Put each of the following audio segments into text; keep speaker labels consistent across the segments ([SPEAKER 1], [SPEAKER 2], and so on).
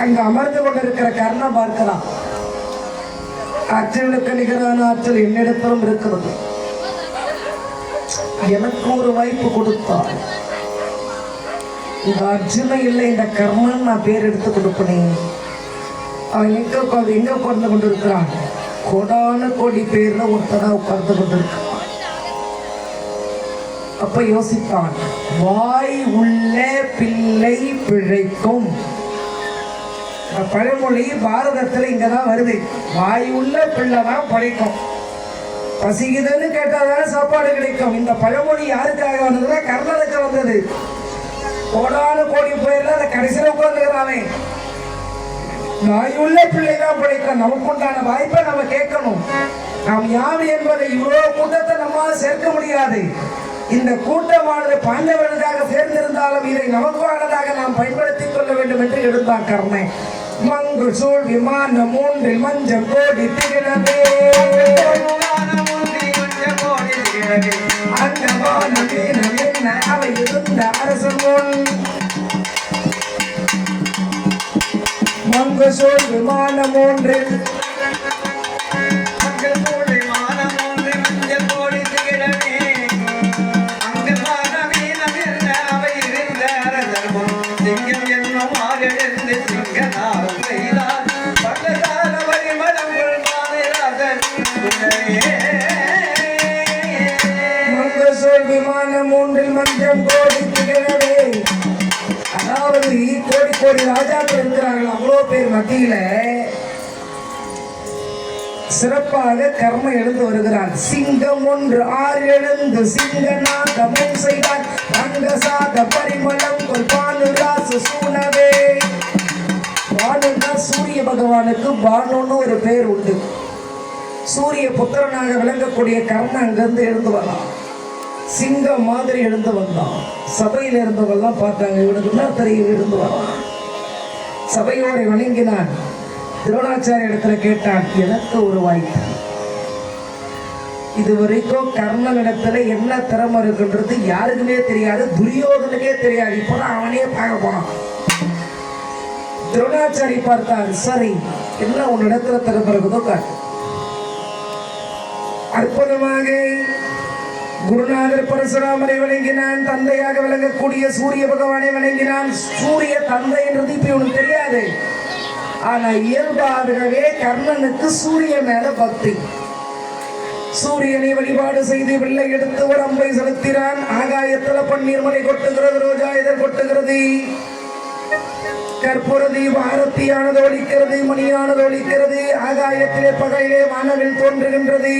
[SPEAKER 1] அங்கு அமர்ந்து கொண்டிருக்கிற கர்ணன் பார்க்கிறான். அர்ஜுனுக்கு நிகரான ஆற்றல் என்னிடத்திலும் இருக்கிறது. எனக்கு ஒரு வாய்ப்பு கொடுத்தால் இந்த அர்ஜுன இல்லை, இந்த கர்ணன் நான் பேர் எடுத்து கொடுப்பேன். அவன் எங்க உட்கார்ந்து கொண்டிருக்கிறான்? கோடான கோடி பேர்ல ஒருத்தனா உட்கார்ந்து கொண்டிருக்கிறான். அப்ப யோசித்தான், வாய் உள்ள பிள்ளை பிழைக்கும். பழமொழி பாரதத்துல இங்கதான் வருது. வாய் உள்ள பிள்ளைதான் பிழைக்கும். பசிக்குதுன்னு கேட்டாதான் சாப்பாடு கிடைக்கும். இந்த பழமொழி யாருக்காக வந்ததுன்னா கர்ணனுக்கு வந்தது. கோடான கோடி பேர்ல அந்த கடைசியில உட்கார்ந்துக்கிறானே, வாயுள்ள பிள்ளைதான் பிழைக்கும். நமக்கு உண்டான வாய்ப்பை நம்ம கேட்கணும். நாம் யார் என்பதை இவ்வளவு கூட்டத்தை நம்மால் சேர்க்க முடியாது. இந்த கூட்டமானது பாண்டவர்களுக்காக சேர்ந்திருந்தாலும் இதை நமக்கானதாக நாம் பயன்படுத்திக் கொள்ள வேண்டும் என்று எடுத்தான் கர்ணன். மங்கு சூழ் விமானம் மூன்றில் மஞ்சள் கோடி திகழவே, அவை இருந்த அரசன் முன். மங்கு சூழ் விமானம் மூன்றில் விமானம் மூன்றில் மஞ்சள் கோடி திகழவே. அதாவது கோடி கோடி ராஜாக்கள் இருக்கிறார்கள். அவ்வளோ பேர் மத்தியில சிறப்பாக கர்ம எழுந்து வருகிறான். சிங்கம் ஒன்று ஆறு எழுந்து சிங்கநாதமும் செய்தான். அங்கசாத பரிமளம் பானுராசு சூனவே. பானுன்னா சூரிய பகவானுக்கு பானுன்னு ஒரு பேர் உண்டு. சூரிய புத்திரனாக விளங்கக்கூடிய கர்ணன் அங்கிருந்து எழுந்து வரலாம். சிங்கம் மாதிரி எழுந்து வந்தான். சபையில் இருந்தவெல்லாம் பார்த்தாங்க, இவனுக்கு என்ன தெரியும் எழுந்து வரலாம். சபையோரை வணங்கினான். துரோணாச்சாரிய இடத்துல கேட்டான், எனக்கு ஒரு வாய்ப்பு. இதுவரைக்கும் கர்ணன் இடத்துல என்ன திறமை இருக்குன்றது யாருக்குமே தெரியாது, துரியோதனுக்கே தெரியாது. இப்பதான் அவனே பார்க்க போனான். துரோணாச்சாரி பார்த்தார், சரி என்ன உன் இடத்துல திறமை இருக்குதோ காட்டு. அற்புதமாக குருநாதர் பரசுராமரை வணங்கினான். தந்தையாக விளங்கக்கூடிய சூரிய பகவானை வணங்கினான். சூரிய தந்தை என்றது இப்ப உனக்கு தெரியாது. ஆனா இயல்பாகவே கர்ணனுக்கு சூரிய மேல பக்தி. சூரியனை வழிபாடு செய்து வெள்ளை எடுத்து ஒரு அம்பை செலுத்தினான். ஆகாயத்துல பன்னீர் மலை கொட்டுகிறது, ரோஜா இதழ் கொட்டுகிறது, கற்பூர தீப ஆரத்தியானது ஒலிக்கிறது, மணியானது ஒலிக்கிறது. ஆகாயத்திலே பகையிலே வானவில் தோன்றுகின்றது.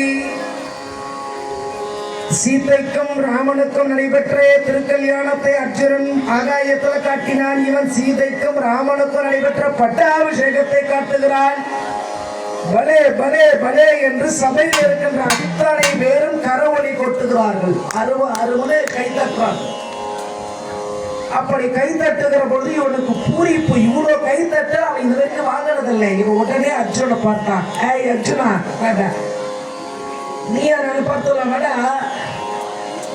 [SPEAKER 1] சீதைக்கும் ராமனுக்கும் நடைபெற்ற திருக்கல்யாணத்தை அர்ஜுனன் ஆகாயத்தில் காட்டினான். இவன் சீதைக்கும் ராமனுக்கும் நடைபெற்ற பட்டாபிஷேகத்தை காட்டுகிறான். பலே பலே பலே என்று சபையில் இருக்கின்ற அத்தனை பேரும் கரவொலி கொட்டுகிறார்கள். அறுவனே கை தட்டுறார்கள். அப்படி கை தட்டுகிற பொழுது இவனுக்கு பூரிப்பு. இவ்வளவு கை தட்ட அவன் இது வரைக்கும் வாங்கினதில்லை. இவன் உடனே அர்ஜுனை பார்த்தான். ஏய் அர்ஜுனா, நீ அதை பார்த்தோம்னா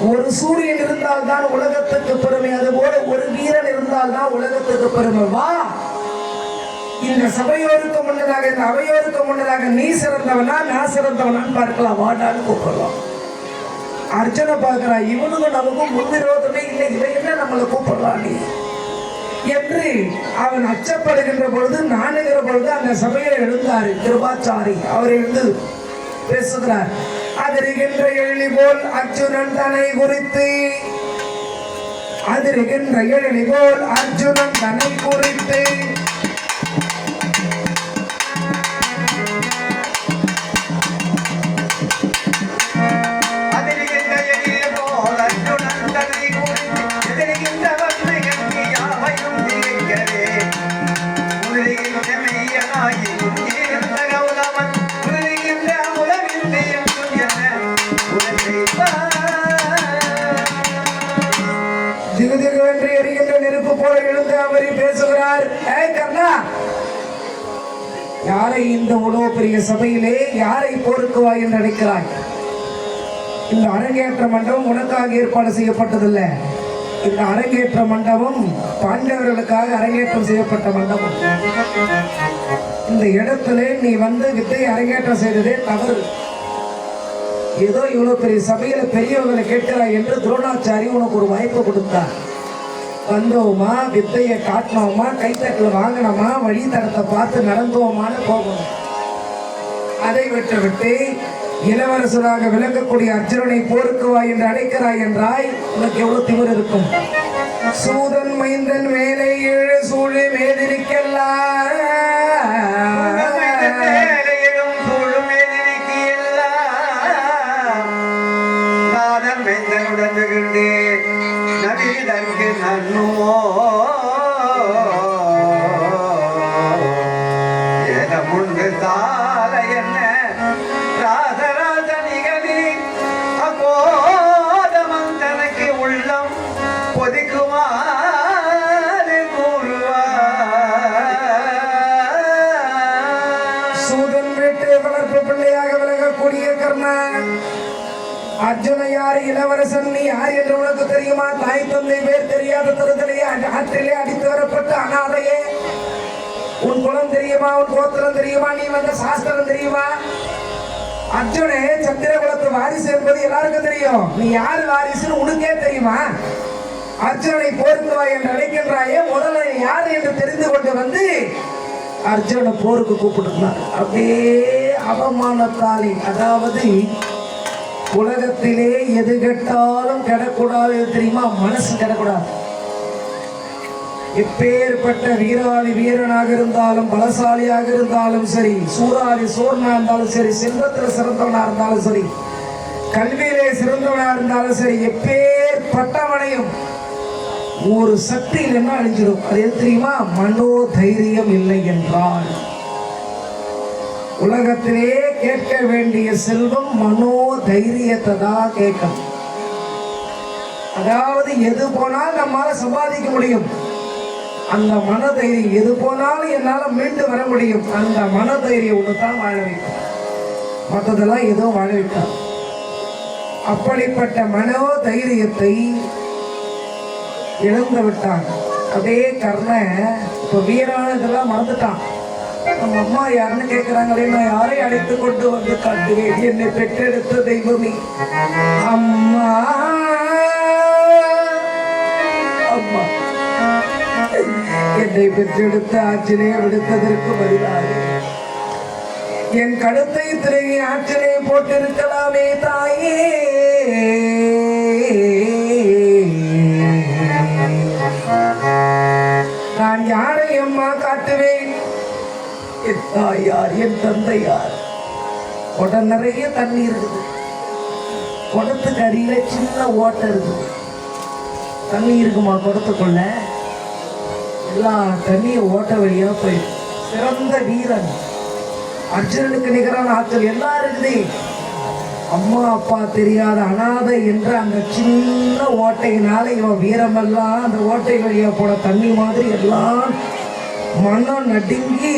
[SPEAKER 1] ஒரு சூரியன் இருந்தால் தான் உலகத்துக்கு பெருமை, அதுபோல ஒரு வீரன் இருந்தால் தான் உலகத்துக்கு பெருமை. வா, இந்த சபையோருக்கு முன்னதாக இந்த அவையோருக்கு முன்னதாக நீ சிறந்தவனா நான் சிறந்தவனான்னு பார்க்கலாம். வாடான்னு கூப்பிடலாம். அர்ஜுனை பார்க்கிறான். இவனுக்கும் நமக்கும் முன்விரோதமே இல்லை, இவன் என்ன நம்மளை கூப்பிடலாம் நீ என்று அவன் அச்சப்படுகின்ற பொழுது நாணுகிற பொழுது அந்த சபையில எழுந்தாரு கிருபாச்சாரி. அவர் எழுந்து பேசுகிறார். அதிருகின்ற எழி போல் அர்ஜுனன் தன்னை குறித்து, அதிருகின்ற எழி போல் அர்ஜுனன் தன்னை குறித்து நெருப்பு போல எழுந்து அவரை பேசுகிறார். யாரை இந்த உணவு பெரிய சபையிலே யாரை போருக்குவாய் என்று நினைக்கிறாய்? இந்த அரங்கேற்ற மண்டபம் உனக்காக ஏற்பாடு செய்யப்பட்டதில்லை. இந்த அரங்கேற்ற மண்டபம் பாண்டவர்களுக்காக அரங்கேற்றம் செய்யப்பட்ட மண்டபம். இந்த இடத்துல நீ வந்து வித்தை அரங்கேற்றம் செய்ததே தவறு. ஏதோ இவ்வளவு பெரிய சபையில பெரியவர்களை கேட்கிறாய் என்று துரோணாச்சாரி உனக்கு ஒரு வாய்ப்பு கொடுத்தார். வந்தோமா, வித்தையை காட்டினோமா, கைத்தட்டில் வாங்கினோமா, வழி தடத்தை பார்த்து நடந்தோமான்னு போகணும். அதை விட்டு இளவரசராக விளங்கக்கூடிய அர்ஜுனனை போருக்கு வா என்று அழைக்கிறாய் என்றாய். உனக்கு எவ்வளவு திமிர் இருக்கும்? சூதன் மைந்தன் மேலே 7 சூழி மேதிரிக்கெல்லாம்
[SPEAKER 2] நவீதற்கு நன்னுமோ என முன்பு தால என்ன ராசராச நிகழி அப்போதமன் தனக்கு உள்ளம் பொதிக்குமாறு கூறுவார்.
[SPEAKER 1] சூதன் வீட்டு வளர்ப்பு பிள்ளையாக விலகக்கூடிய கர்ணன் அர்ஜுன யார்? இளவரசன் நீ யார் என்று உனக்கு தெரியுமா? தாய் தந்தை பேர் தெரியாத தருதலையே ஆற்றிலே அடித்து வரப்பட்ட அனாதையே. உன் குலம் தெரியுமா? உன் கோத்திரம் தெரியுமா? நீ வந்த சாஸ்திரம் தெரியுமா? அர்ஜுனே சந்திரகுலத்து வாரிசு என்பது எல்லாருக்கும் தெரியும். நீ யார் வாரிசுன்னு உனக்கே தெரியுமா? அர்ஜுனனை போருக்கு வா என்று அழைக்கின்றாயே, முதல்ல யார் என்று தெரிந்து கொண்டு வந்து அர்ஜுனனை போருக்கு கூப்பிட்டுனார். அப்படியே அவமானத்தாலே, அதாவது உலகத்திலே எது கெட்டாலும் கெடக்கூடாது தெரியுமா? மனசு கெடக்கூடாது. எப்பேற்பட்ட வீராளி வீரனாக இருந்தாலும் பலசாலியாக இருந்தாலும் சரி, சூராளி சோர்னா இருந்தாலும் சரி, செல்வத்தில் சிறந்தவனா இருந்தாலும் சரி, கல்வியிலே சிறந்தவனா இருந்தாலும் சரி, எப்பேற்பட்டவனையும் ஒரு சக்தியில் என்ன அழிஞ்சிடும். அது எது தெரியுமா? மனோ தைரியம் இல்லை என்றால். உலகத்திலே கேட்க வேண்டிய செல்வம் மனோ தைரியத்தை தான் கேட்கணும். அதாவது எது போனால் நம்மால சம்பாதிக்க முடியும், அந்த மன தைரியம். எது போனாலும் என்னால மீண்டு வர முடியும், அந்த மன தைரியம் ஒன்று தான் வாழ வைக்கும். மற்றதெல்லாம் எதுவும் வாழ வைக்காது. அப்படிப்பட்ட மனோ தைரியத்தை இழந்து விட்டான். அப்படியே கர்ணன் இப்ப வீரான இதெல்லாம் மறந்துட்டான். நம்ம அம்மா யாருன்னு கேட்கிறாங்களே, நான் யாரை அழைத்து கொண்டு வந்து காட்டுவேன்? என்னை பெற்றெடுத்த தெய்வமே அம்மா, அம்மா என்னை பெற்றெடுத்த ஆற்றிலே விடுத்ததற்கு பதிலாக என் கழுத்தை திரையை ஆற்றிலே போட்டிருக்கலாமே தாயே. நான் யாரை அம்மா காட்டுவேன்? என் தாயார், என் தந்தை யார்? குடம் நிறைய தண்ணி இருக்குது, குடத்துக்கு அடியில சின்ன ஓட்டை இருக்குது. தண்ணி இருக்குமா குடத்துக்குள்ள? எல்லா தண்ணியும் ஓட்ட வழியா போயிடும். சிறந்த வீரன், அர்ஜுனனுக்கு நிகரான ஆற்றல் எல்லாம் இருக்குது. அம்மா அப்பா தெரியாத அனாதை என்ற அந்த சின்ன ஓட்டையினால இவன் வீரமெல்லாம் அந்த ஓட்டை வழியா போன தண்ணி மாதிரி எல்லாம் மனம் நடுங்கி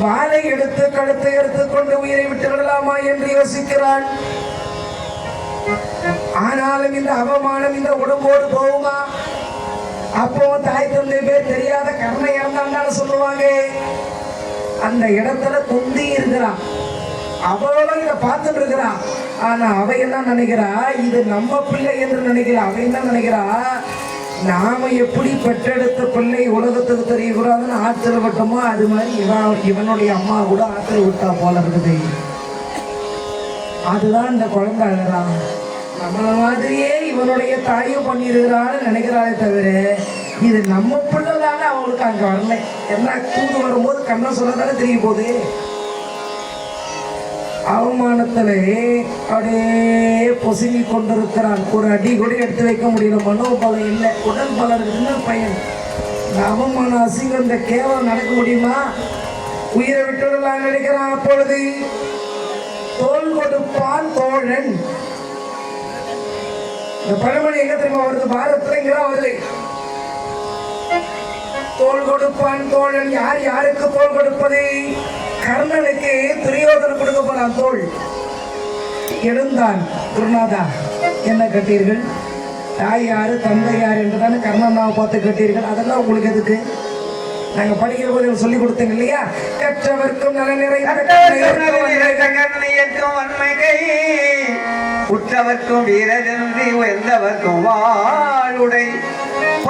[SPEAKER 1] வாளை எடுத்து கழுத்தை எடுத்துக்கொண்டு உயிரை விட்டு விடலாமா என்று யோசிக்கிறான். ஆனாலும் இந்த அவமானம் இந்த உடம்போடு போகுமா? அப்போ தாய் தந்தை பேர் தெரியாத கர்ணன் இறந்தான்னு சொல்லுவாங்க. அந்த இடத்துல குந்தி இருக்கிறான், அவளும் இதை பார்த்துட்டு இருக்கிறான். ஆனா அவ என்ன நினைக்கிறா? இது நம்ம பிள்ளை என்று நினைக்கிறா. அவ என்ன நினைக்கிறா? நாம எப்படி பெற்றெடுத்த பிள்ளை உலகத்துக்கு தெரியக்கூடாதுன்னு ஆற்றல் விட்டோமோ, அது மாதிரி இவனுடைய அம்மா கூட ஆற்றல் விட்டா போல இருக்குது. அதுதான் இந்த குழந்தை அழுறான். நம்மள மாதிரியே இவனுடைய தாயும் பண்ணியிருக்கிறான்னு நினைக்கிறாளே தவிர இது நம்ம பிள்ளைதானே அவங்களுக்கு அங்க வரல. என்ன தூது வரும்போது கண்ணை சொல்லதானே தெரிய போகுது. அவமானத்திலே அப்படியே பொசுங்கி கொண்டிருக்கிறான். ஒரு அடி கூட எடுத்து வைக்க முடியல, மனோபலம் இல்லை, உடல் பலம் இருக்குன்னு பையன். இந்த அவமான அசிங்கம், இந்த கேவலம் நடக்க முடியுமா? உயிரை விட்டுடலாம் நினைக்கிறான். அப்பொழுது தோல் கொடுப்பான் தோழன். இந்த பழமொழி எங்க தெரியுமா வருது? பாரதத்துல வருது. தோல் கொடுப்பான் தோழன். யார் யாருக்கு தோல் கொடுப்பது? கர்ணனுக்கு துரியோதனன் கொடுக்க போனான் தோல். எழுந்தான், குருநாதா என்ன கட்டீர்கள்? தாய் யாரு தந்தை யார் என்று தானே கர்ணனாவை பார்த்து கேட்டீர்கள். அதெல்லாம் உங்களுக்கு எதுக்கு? நாங்க படிக்கிற போது சொல்லி கொடுத்தீங்க இல்லையா? கற்றவர்க்கும் நல
[SPEAKER 2] கண்ணையற்றும் வன்மைகை உற்றவர்க்கும் வீரரென்றி உயர்ந்தவர்க்கும் வாழுடை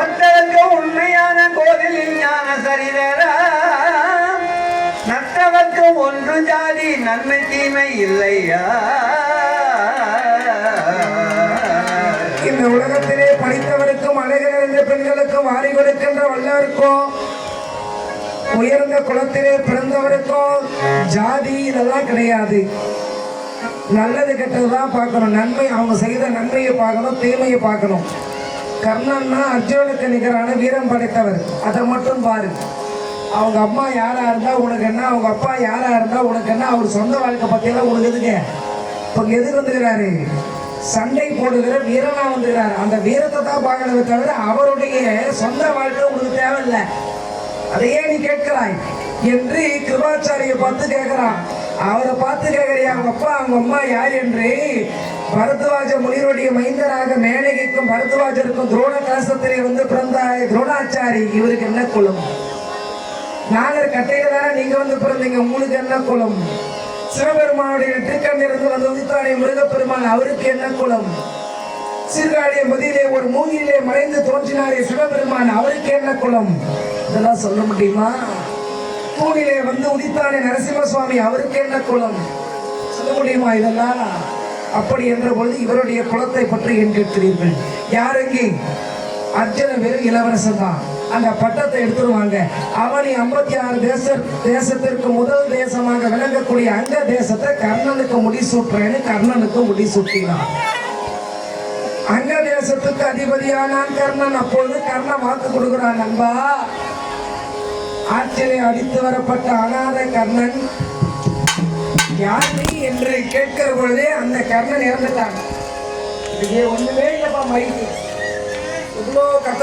[SPEAKER 2] ஒற்றவர்க்கும் உண்மையான கோவிலில் ஞான சரிதரா நற்றவர்க்கும் ஒன்று ஜாதி நன்மை தீமை இல்லையா.
[SPEAKER 1] இந்த உலகத்திலே படித்தவருக்கும் அழகு நிறைந்த பெண்களுக்கும் வாரி கொடுக்கின்ற வல்லவருக்கும் உயர்ந்த குலத்திலே பிறந்தவருக்கும் ஜாதி இதெல்லாம் கிடையாது. நல்லது கெட்டதுதான் பார்க்கணும். நன்மை அவங்க செய்த நன்மையை பார்க்கணும், தீமையை பார்க்கணும். கர்ணன்னா அர்ஜுனனுக்கு நிகரான வீரம் படைத்தவர். அதை மட்டும் பாரு. அவங்க அம்மா யாரா இருந்தா உனக்கு என்ன, அவங்க அப்பா யாரா இருந்தா உனக்கு என்ன, அவர் சொந்த வாழ்க்கை பத்தியெல்லாம் உனக்கு எதுக்கு? இப்போ எதுக்கு வந்துக்கிறாரு? சண்டை போடுகிற வீரனா வந்துக்கிறாரு. அந்த வீரத்தை தான் பார்க்கறத தவிர அவருடைய சொந்த வாழ்க்கை உனக்கு தேவையில்லை. அதையே நீ கேட்கிறாய் என்று கிருபாச்சாரிய பார்த்து கேட்கிறான். அவரை பார்த்து கேட்கிறியா அவங்க அப்பா அவங்க அம்மா யார் என்று? பரத்வாஜ முனிவருடைய மைந்தராக மேனகிக்கும் பரத்வாஜருக்கும் துரோண கலசத்திலே வந்து பிறந்தாய் துரோணாச்சாரி. இவருக்கு என்ன குலம்? நாகர் கட்டையில தானே நீங்க வந்து பிறந்தீங்க, உங்களுக்கு என்ன குலம்? சிவபெருமானுடைய திருக்கண்ணிலிருந்து வந்து உதித்தானே முருகப்பெருமான், அவருக்கு என்ன குலம்? சீர்காழிய மதியிலே ஒரு மூங்கிலே மறைந்து தோன்றினாரே சிவபெருமான், அவருக்கு என்ன குலம்? இதெல்லாம் சொல்ல முடியுமா? தூணிலே வந்து உதித்தானே நரசிம்ம சுவாமி, அவருக்கு என்ன குலம்? சொல்ல முடியுமா இதெல்லாம்? அப்படி என்ற பொழுது இவருடைய குலத்தை பற்றி ஏன் கேட்கிறீர்கள்? யாருங்க? அர்ஜுன வெறும் இளவரசன் தான். அந்த பட்டத்தை எடுத்துருவாங்க. அவனி 56 தேசத்திற்கு முதல் தேசமாக விளங்கக்கூடிய அங்க தேசத்தை கர்ணனுக்கு முடிசூட்டுறேன்னு கர்ணனுக்கு முடிசூட்டினான். அங்க தேசத்துக்கு அதிபதியானான் கர்ணன். அப்பொழுது கர்ணன் வாக்கு கொடுக்கிறான், நண்பா ஆற்றிலே அடித்து வரப்பட்ட அநாத கர்ணன் யார் நீ என்று கேட்கிற பொழுதே அந்த கர்ணன் இறந்துட்டான். ஒண்ணுமே இல்லப்பா, மைக்கு இவ்வளோ கத்த